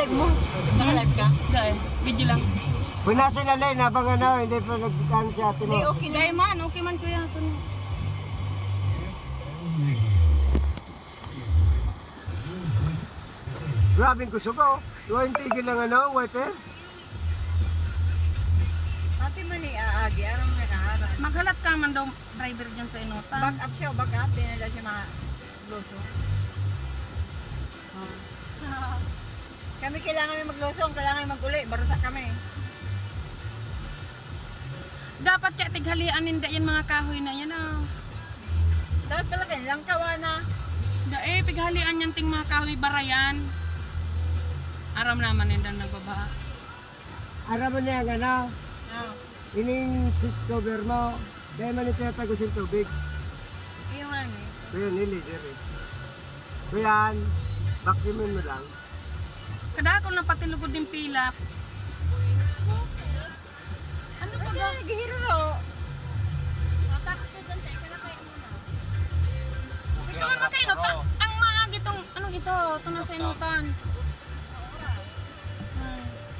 live mo? Naka-live ka? Dahil, video lang. Punasin na Len, habang ano, hindi pa nagkaan si ate mo. Hindi, okay na. Dahil man, okay man kuya. Ito na. Grabing kusog oh. Yung tigil ng ano, waiter. Ate man ni aagi, anong nakaharap? Maghalat ka man daw driver dyan sa inutan. Back up siya o back up? Dinala siya mga loso. Kami kailangan may maglosong, kailangan may mag-uli, barusa kami. Dapat kaya tighalian ninda yan mga kahoy na yan ah. Dapat pala kailang kawana. Dae, pighalian yan ting mga kahoy barayan. Aram naman ninda nagbaba. Aram mo niya nga na, Oh. ining seat cover mo, dahil man itatagos yung tubig. Yung ano eh. Kaya nili, dire. Kaya, vacuumin mo lang. Kada ako na pati lugod ng pilap. Ano ba ba? Naghihiro ro. Matakot ko dyan, teka na kayo muna. Ikaw man makainot. Ang maagi tong, anong ito? Ito na sa inutan.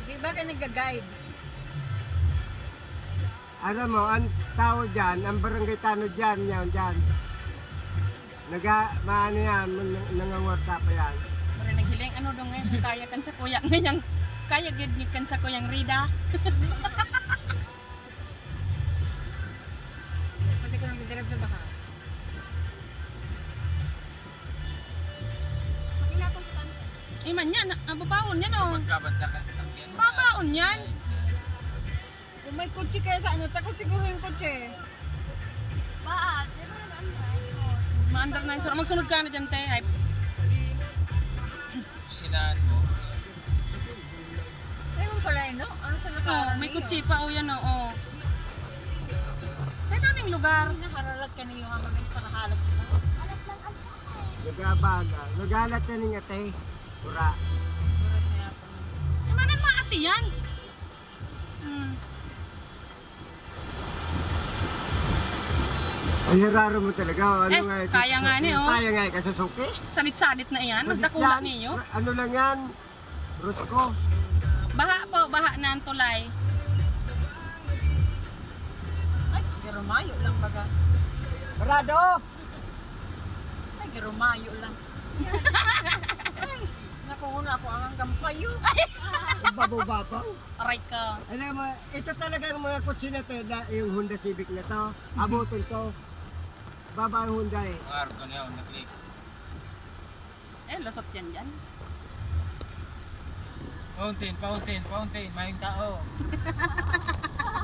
Di ba ka nag-guide? Alam mo, ang tao dyan, ang barangay tanod dyan, yan dyan. Maano yan, nangangwarta pa yan. Mara naghiling, ano daw ngayon, kaya kan sa kuya. Ngayang, kaya gid ni kan sa kuyang Rida. Pati ko nag-drive sa baka. Makinapang panta. Iman yan, babaon yan oh. Magkabanta ka sa sakyan. Babaon yan. Kung may kutsi kaya sa ano, takot siguro yung kutsi. Baat, di ba nag-andrive? Maandar na yung magsunod ka na dyan, te. Ay, Sinaan mo. Ay mo pala no? Ano ito oh, may kutsi pa oh yan oh. Sa daming lugar. Nakaralat ka niyo nga mga panahalag kita. Alat lang ang Nagabaga, nagalat yan ng ate. Pura. Surat niya ako. Samanan maati yan. Ay, hararo mo talaga. Ano Eh, nga, kaya nga ni, oh. Kaya nga, kasusuki. Salit-salit na yan. Magdakula niyo. Ano lang yan? Rusko. Baha po, baha na ang tulay. Ay, girumayo lang baga. Parado! Ay, girumayo lang. Ay, nakuna ako ang gampayo. Babaw-babaw. Aray ka. Alam mo, ito talaga ang mga kutsi na to, yung Honda Civic na to. Abutin to. Baba ang Honda eh. Ang araw ko niya, nag-click. Eh, lasot yan dyan. Fountain, fountain, fountain. Mayong tao.